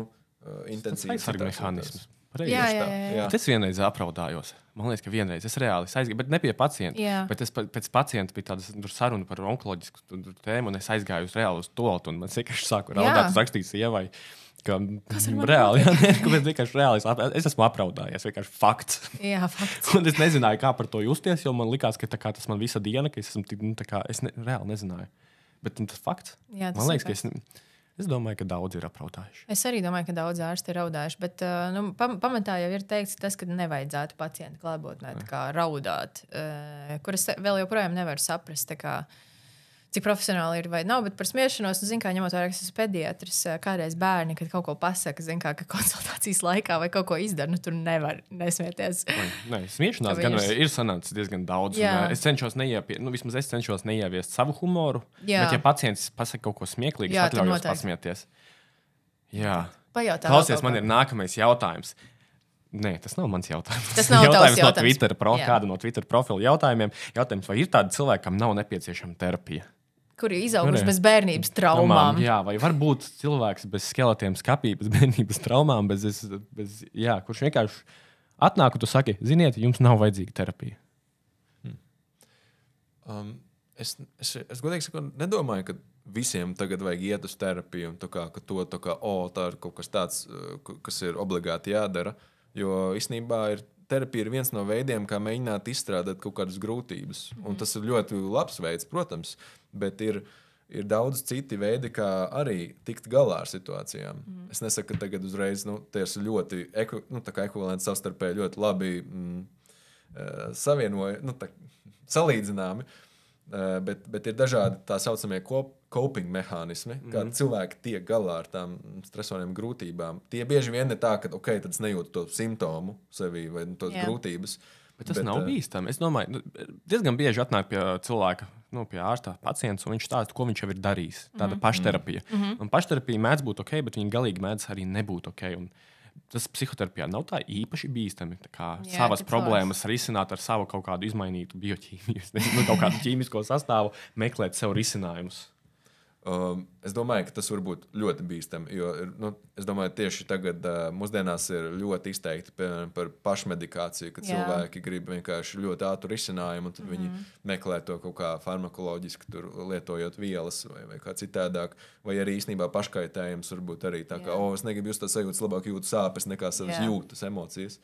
intensīvi. Tas ir mehānisms. Jā. Es vienreiz apraudājos. Man liekas, ka vienreiz es reāli aizgāju, bet ne pie pacienta. Bet pēc pacienta bija tāda saruna par onkoloģisku tēmu, un es aizgāju uz toaletu, un man vienkārši sāku raudāt, un rakstīju sievai. Reāli, es esmu apraudājies, vienkārši fakts. Jā, fakts. Un es nezināju, kā par to justies, jo man likās, ka tas man visa diena, ka es esmu reāli nezināju. Bet tas fakts. Jā, man liekas, ka es domāju, ka daudzi ir apraudājuši. Es arī domāju, ka daudz ārsti ir raudājuši, bet pamatā jau ir teikts tas, ka nevajadzētu pacientu klātbūtnē raudāt, kuras vēl joprojām nevar saprast, cik profesionāli ir vai nav, bet par smiešanos, kā ņemot vērā, ka es esmu pediatrs, kādreiz bērni, kad kaut ko pasaka, ka konsultācijas laikā vai kaut ko izdara, tur nevar nesmieties. Nē, smiešanās gan ir sanācis diezgan daudz. Es cenšos neieviest savu humoru, bet ja pacients pasaka kaut ko smieklīgu, es atļaujos pasmieties. Jā. Pajautā klausies, man ir nākamais jautājums. Nē, tas nav mans jautājums. Tas nav jautājums no Twitter kāda no Twitter profilu jautājumiem. Jautājums, vai ir tādi cilvēki, kam nav nepieciešama terapija? Kuri izauguši bez bērnības traumām. Jā, vai var būt cilvēks bez skeletiem skapī, bez bērnības traumām, kurš vienkārši atnāk un tu saki, ziniet, jums nav vajadzīga terapija. Es godīgi sakot, nedomāju, ka visiem tagad vajag iet uz terapiju un tā ir kaut kas tāds, kas ir obligāti jādara, jo īstenībā terapija ir viens no veidiem, kā mēģināt izstrādāt kaut kādas grūtības. Un tas ir ļoti labs veids, protams, bet ir daudz citi veidi, kā arī tikt galā ar situācijām. Es nesaku, ka tagad uzreiz tie ir ļoti ekvivalenti savstarpēji ļoti labi salīdzināmi. Bet ir dažādi tā saucamie coping mehānismi, kā cilvēki tiek galā ar tām stresoriem grūtībām. Tie bieži vien ir tā, ka tad es nejūtu to simptomu sevī vai tos grūtības. Bet tas nav bīstami. Es domāju, diezgan bieži atnāk pie cilvēka, pie ārsta pacients, un viņš stāsta, ko viņš jau ir darījis. Tāda pašterapija. Un pašterapija mēdz būt ok, bet viņa galīgi mēdz arī nebūt ok. Un tas psihoterapijā nav tā īpaši bīstami. Savas problēmas risināt ar savu kaut kādu izmainītu bioķīmiju, kaut kādu ķīmisko sastāvu, meklēt sev risinājumus. Es domāju, ka tas var būt ļoti bīstami, jo es domāju, tieši tagad mūsdienās ir ļoti izteikti par pašmedikāciju, kad cilvēki grib vienkārši ļoti ātru risinājumu, un tad viņi meklē to kaut kā farmakoloģiski, tur lietojot vielas vai kā citādāk, vai arī īstenībā paškaitējums varbūt arī tā kā, es negribu just tā sajūtas, labāk jūtu sāpes nekā savas jūtas, emocijas.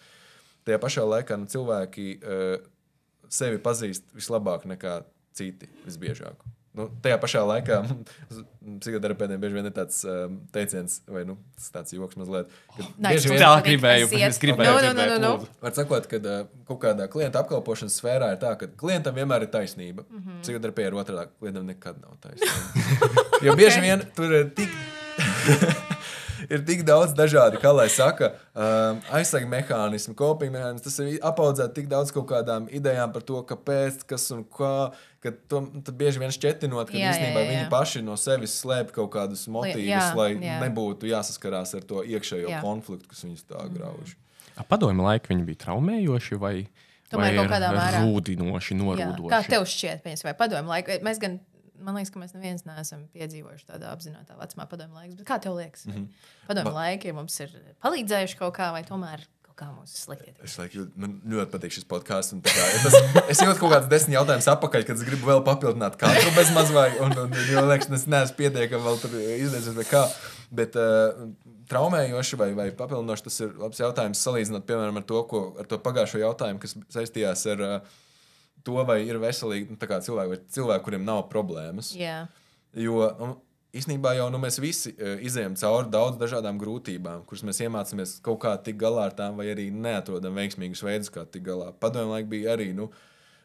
Tajā pašā laikā cilvēki sevi pazīst vislabāk nekā citi visbiežāk. Tajā pašā laikā psihoterapeitiem bieži vien ir tāds teiciens, vai tāds joks mazliet. Es gribēju. Var sakot, ka kaut kādā klienta apkalpošanas sfērā ir tā, ka klientam vienmēr ir taisnība. Psihoterapija ir otrādā, klientam nekad nav taisnība. Jo bieži vien tur ir ir tik daudz dažādi, kā lai saka, aizsarga mehānismi, coping mehānismi. Tas ir apaudzēt tik daudz kaut kādām idejām par to, kāpēc, kas un kā. Tad bieži vien šķetinot, ka īstenībā viņi paši no sevis slēp kaut kādus motīvus, lai nebūtu jāsaskarās ar to iekšējo konfliktu, kas viņus tā grauž. Padomju laika viņi bija traumējoši vai rūdinoši, norūdoši? Kā tev šķiet, vai padomju laika? Man liekas, ka mēs neviens neesam piedzīvojuši tādā apzinātā vecumā padomju laikus. Bet kā tev liekas? Padomju laiki mums ir palīdzējuši kaut kā vai tomēr kaut kā mūsu sliktie? Man ļoti patīk šis podcasts. Es jūtu kaut kāds 10 jautājumus apakaļ, kad es gribu vēl papildināt katru bez maz vai. Jo liekas, es neesmu pietiekami vēl tur izdevies vai kā. Bet traumējoši vai papildinoši tas ir labs jautājums salīdzinot, piemēram, ar to pagājušo jautājumu, kas saistījās ar to, vai ir veselīgi cilvēki, kuriem nav problēmas. Jo īstenībā jau mēs visi izējam cauri daudz dažādām grūtībām, kuras mēs iemācāmies kaut kā tikt galā ar tām, vai arī neatrodam veiksmīgus veidus, kā tikt galā. Padomju laiku bija arī,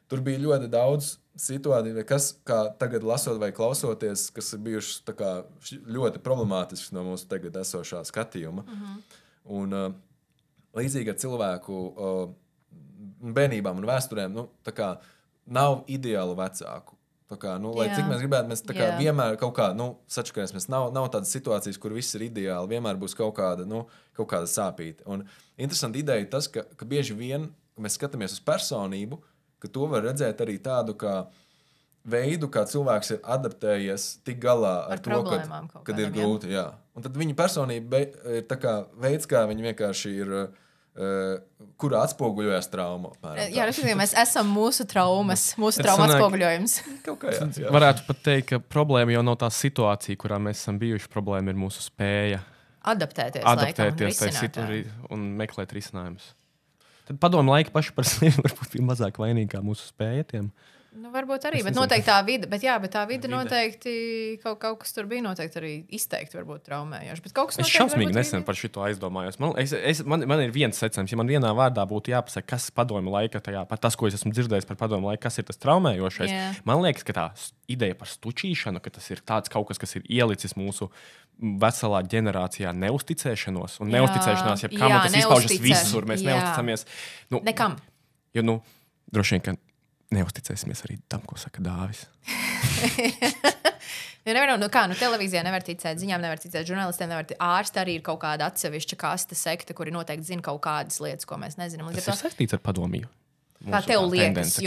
tur bija ļoti daudz situāciju, kas, kā tagad lasot vai klausoties, kas ir bijušas ļoti problemātisks no mūsu tagad esošā skatījuma. Un līdzīgi ar cilvēku bērnībām un vēsturēm, nav ideālu vecāku. Lai cik mēs gribētu, mēs vienmēr kaut kā, sačakarēsimies. Nav tādas situācijas, kur viss ir ideāli. Vienmēr būs kaut kāda sāpīte. Un interesanti ideja ir tas, ka bieži vien, kad mēs skatāmies uz personību, ka to var redzēt arī tādu kā veidu, kā cilvēks ir adaptējies tik galā ar to, kad ir grūti. Jā. Un tad viņa personība ir tā kā veids, kā viņa vienkārši ir kurā atspoguļojas trauma. Jā, mēs esam mūsu traumas, mūsu trauma atspoguļojums. Jā. Varētu pat teikt, ka problēma jau nav tā situācija, kurā mēs esam bijuši. Problēma ir mūsu spēja adaptēties un meklēt risinājumus. Tad padomu laika paši par sevi varbūt bija mazāk vainīgi kā mūsu spēja tiem. Varbūt arī, bet noteikti tā vide, bet tā vide noteikti kaut kas tur bija noteikti arī izteikti varbūt traumējoši. Es šausmīgi nesen par šito aizdomājos. Man ir viens secinājums, ja man vienā vārdā būtu jāpasaka, kas padomu laika tajā, tas, ko es esmu dzirdējis par padomu laiku, kas ir tas traumējošais. Man liekas, ka tā ideja par stučīšanu, ka tas ir tāds kaut kas ir ielicis mūsu veselā ģenerācijā neusticēšanos un neusticēšanās, jebkam, tas izpaužas visur, mēs neusticamies. Nekam. Jo, droši vien, ka neusticēsimies arī tam, ko saka Dāvis. Jo nevar, televīzijā nevar ticēt, ziņām nevar ticēt, žurnālistiem nevar ticēt. Ārsti arī ir kaut kāda atsevišķa kasta sekta, kuri noteikti zina kaut kādas lietas, ko mēs nezinām. Tas ir saistīts ar padomiju. Kā tev liekas?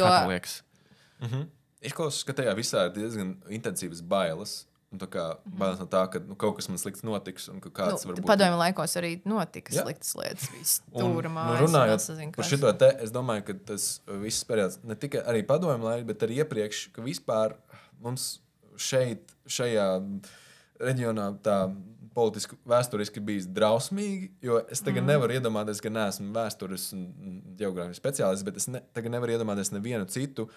Izklausās, ka tajā visā ir diezgan intensīvas bailes. Bailes no tā, ka kaut kas man slikts notiks. Un ka kāds varbūt... Padomju laikos arī notika sliktas lietas. Runājot par šito te, es domāju, ka tas viss periods ne tikai arī padomju laikā, bet arī iepriekš, ka vispār mums šajā reģionā tā politiski, vēsturiski bijis drausmīgi, jo es tagad nevaru iedomāties, ka neesmu vēstures un ģeogrāfijas speciālists, bet es tagad nevaru iedomāties nevienu citu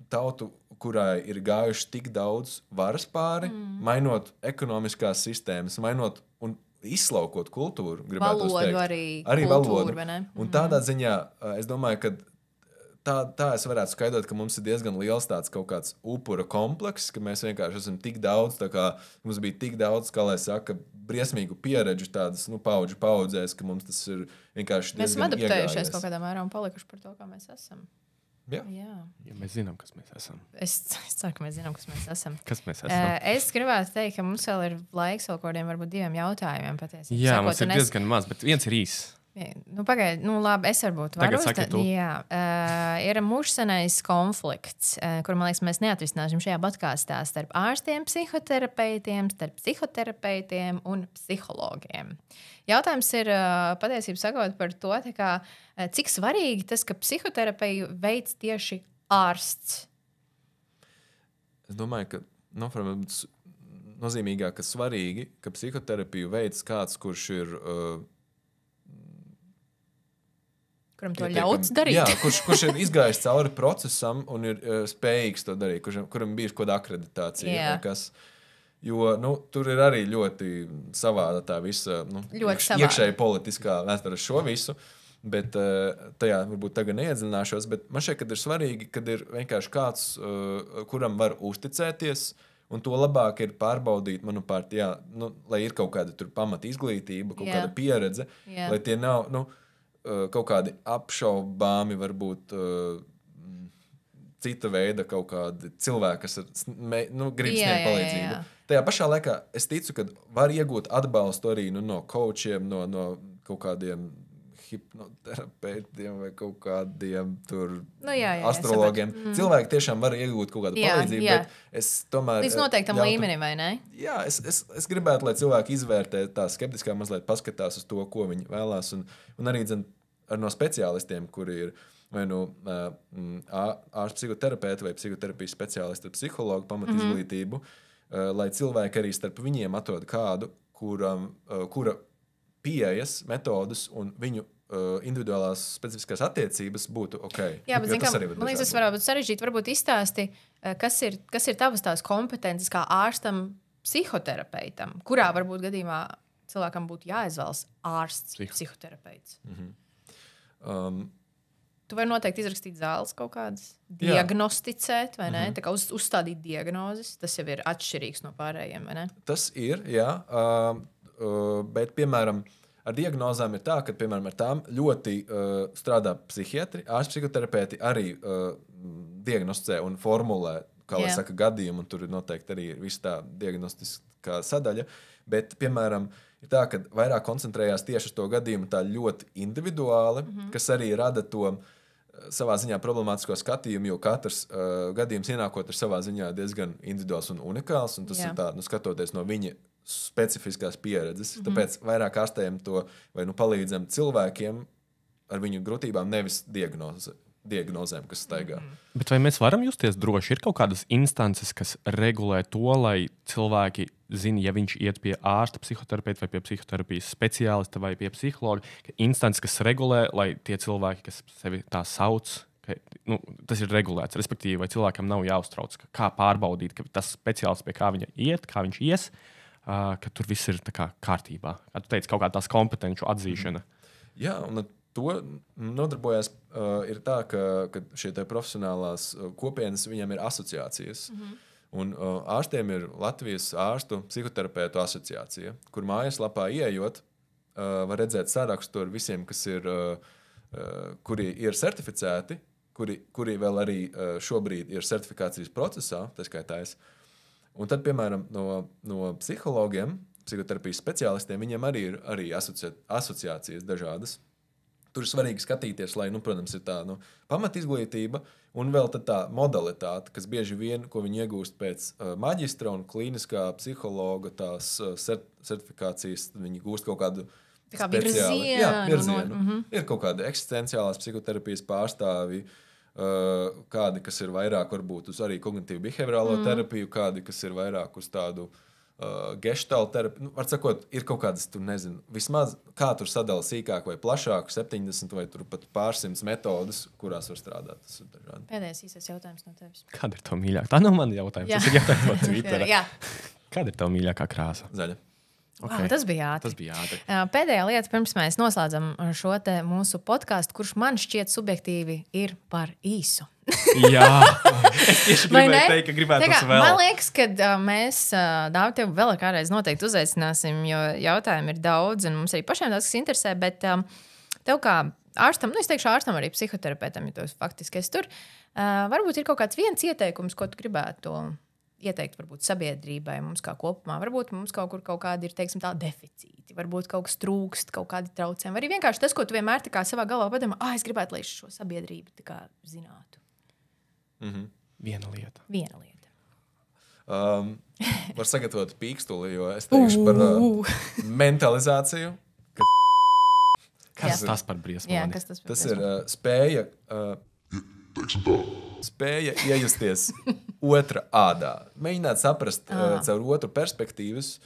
tautu, kurai ir gājuši tik daudz varas pāri, mainot ekonomiskās sistēmas, mainot un izslaukot kultūru, gribētu teikt. Arī valodu. Un tādā ziņā es domāju, ka tā es varētu skaidrot, ka mums ir diezgan liels tāds kaut kāds upura komplekss, ka mēs vienkārši esam tik daudz, tā kā mums bija tik daudz, kā lai saka, briesmīgu pieredžu tādas, paudžu paudzēs, ka mums tas ir vienkārši diezgan mēs esam adaptējušies kaut kādā mērā un palikuši par to, kā mēs esam. Jā. Ja mēs zinām, kas mēs esam. Es ceru, ka mēs zinām, kas mēs esam. Kas mēs esam? Es gribētu teikt, ka mums vēl ir laiks vēl kādiem varbūt 2 jautājumiem patiesībā. Jā, mums ir diezgan maz, bet viens ir īss. Pagaid, labi, es varbūt varu. Jā, ir mūžsanais konflikts, kur, man liekas, mēs neatrisināsim šajā podkāstā starp ārstiem, psihoterapeitiem un psihologiem. Jautājums ir patiesībā sakot par to, cik svarīgi tas, ka psihoterapiju veids tieši ārsts. Es domāju, ka nozīmīgāk, ka svarīgi, ka psihoterapiju veids kāds, kurš ir kuram to ļauts darīt. Jā, kurš ir izgājis cauri procesam un ir spējīgs to darīt, kuram bija kaut kāda akreditācija. Jo tur ir arī ļoti savāda tā visa iekšēji politiskā vēsture šo visu, bet tajā varbūt tagad neiedziļināšos. Bet man šķiet, ka ir svarīgi, kad ir vienkārši kāds, kuram var uzticēties, un to labāk ir pārbaudīt, manuprāt, lai ir kaut kāda pamata izglītība, kaut kāda pieredze, lai tie nav... kaut kādi apšaubāmi, varbūt cita veida kaut kādi cilvēki, kas grib sniegt palīdzību. Tajā pašā laikā es ticu, ka var iegūt atbalstu arī no coachiem, no kaut kādiem hipnoterapeitiem vai kaut kādiem astrologiem. Cilvēki tiešām var iegūt kaut kādu palīdzību, bet es tomēr... Līdz noteiktam līmenim, vai ne? Jā, es gribētu, lai cilvēki izvērtē tā skeptiskā mazliet paskatās uz to, ko viņi vēlās, un arī no speciālistiem, kuri ir vai ārsts psihoterapeiti vai psihoterapijas speciālisti ar psihologu pamatu izglītību, lai cilvēki arī starp viņiem atrod kādu, kura pieejas, metodas un viņu individuālās specifiskās attiecības būtu ok. Jā, bet man liekas, tas varētu būt sarežģīti. Varbūt izstāsti, kas ir tavas tās kompetences kā ārstam, psihoterapeitam, kurā varbūt gadījumā cilvēkam būtu jāizvēlas ārsts, psihoterapeits. Tu vari noteikti izrakstīt zāles kaut kādas, diagnosticēt, vai ne? Tā kā uzstādīt diagnozes, tas jau ir atšķirīgs no pārējiem, vai ne? Tas ir, jā. Bet, piemēram, ar diagnozēm ir tā, ka, piemēram, ar tām ļoti strādā psihiatri, ārsti psihoterapeiti arī diagnosticē un formulē, kā lai saka, gadījumu, un tur ir noteikti arī visa tā diagnostiskā sadaļa, bet, piemēram, ir tā, ka vairāk koncentrējās tieši uz to gadījumu tā ļoti individuāli, kas arī rada to savā ziņā problemātisko skatījumu, jo katrs gadījums ienākot ir savā ziņā diezgan individuāls un unikāls, un tas ir tā, skatoties no viņa specifiskās pieredzes. Tāpēc vairāk ārstējam to vai palīdzam cilvēkiem ar viņu grūtībām, nevis diagnozēm, kas staigā. Bet vai mēs varam justies droši? Ir kaut kādas instances, kas regulē to, lai cilvēki zina, ja viņš iet pie ārsta, psihoterapeita vai pie psihoterapijas speciālista vai pie psihologa, ka instances, kas regulē, lai tie cilvēki, kas sevi tā sauc, ka, tas ir regulēts. Respektīvi, vai cilvēkam nav jāuztrauc, kā pārbaudīt, ka tas speciālists, pie kā viņa iet, kā viņš ies, ka tur viss ir tā kā kārtībā. Kā tu teici, kaut kā tās kompetenču atzīšana. Jā, un to nodarbojas ir tā, ka šie profesionālās kopienas, viņiem ir asociācijas. Un ārstiem ir Latvijas ārstu psihoterapeitu asociācija, kur mājaslapā ieejot, var redzēt sarakstu ar visiem, kas ir, kuri ir certificēti, kuri vēl arī šobrīd ir certifikācijas procesā, tā skaitā es. Un tad, piemēram, no psihologiem, psihoterapijas speciālistiem, viņiem arī ir asociācijas dažādas. Tur ir svarīgi skatīties, lai, protams, ir tā pamatizglītība un vēl tā modalitāte, kas bieži vien, ko viņi iegūst pēc maģistra un klīniskā psihologa tās certifikācijas, viņi gūst kaut kādu virzienu. Ir kaut kādi eksistenciālās psihoterapijas pārstāvji, kādi, kas ir vairāk varbūt uz arī kognitīvu behaviorālo terapiju, kādi, kas ir vairāk uz tādu gestalt terapiju. Var sakot, ir kaut kādas, tur nezinu, vismaz kā tur sadala sīkāk vai plašāk, 70 vai tur pat pārsimts metodas, kurās var strādāt. Tas ir dažādi. Pēdējais īsais jautājums no tevis. Kāda ir tev mīļākā? Tā nav mana jautājums. Tas ir jautājums no Twittera. Kāda ir tev mīļākā krāsa? Zaļa. Okay. Wow, tas bija ātri. Pēdējā lieta, pirms mēs noslēdzam šo te mūsu podcastu, kurš man šķiet subjektīvi ir par īsu. Jā, es tieši gribēju teikt, ka gribētu tas vēl. Man liekas, ka mēs Dāvi tev vēl kādreiz noteikti uzaicināsim, jo jautājumi ir daudz un mums arī pašiem daudz, kas interesē, bet tev kā ārstam, es teikšu ārstam arī psihoterapeitam, jo tu faktiski esi tur, varbūt ir kaut kāds viens ieteikums, ko tu gribētu ieteikt varbūt sabiedrībai, mums kā kopumā. Varbūt mums kaut kādi ir, teiksim, tā deficīti, varbūt kaut kas trūkst, kaut kādi traucējumi. Arī vienkārši tas, ko tu vienmēr tā kā savā galvā padomā, es gribētu, lai šo sabiedrību tā kā zinātu. Viena lieta. Var sagatavot pīkstuli, jo es teikšu par mentalizāciju. Kas tas par briesmoni? Tas ir spēja iejusties otra ādā. Mēģināt saprast caur otru perspektīvas,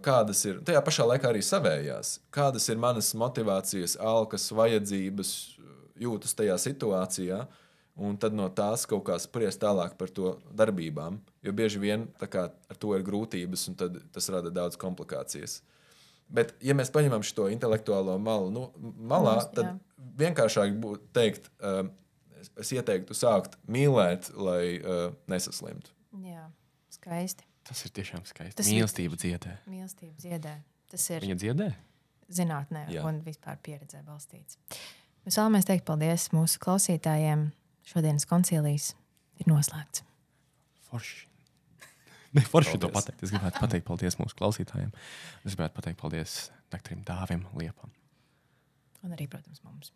kādas ir, tajā pašā laikā arī savējās, kādas ir manas motivācijas, alkas, vajadzības, jūtas tajā situācijā, un tad no tās kaut kā spriest tālāk par to darbībām, jo bieži vien tā kā ar to ir grūtības, un tad tas rada daudz komplikācijas. Bet, ja mēs paņemam šo intelektuālo malu malā, tad vienkāršāk būtu teikt, es ieteiktu sākt mīlēt, lai nesaslimtu. Jā, skaisti. Tas ir tiešām skaisti. Mīlestība dziedē. Tas ir Viņa dziedē? Zinātnē un vispār pieredzē balstīts. Mēs vēlamies teikt paldies mūsu klausītājiem. Šodienas koncilijas ir noslēgts. Forši to pateikt. Es gribētu pateikt paldies mūsu klausītājiem. Es gribētu pateikt paldies doktoram Dāvim Liepam. Un arī, protams, mums.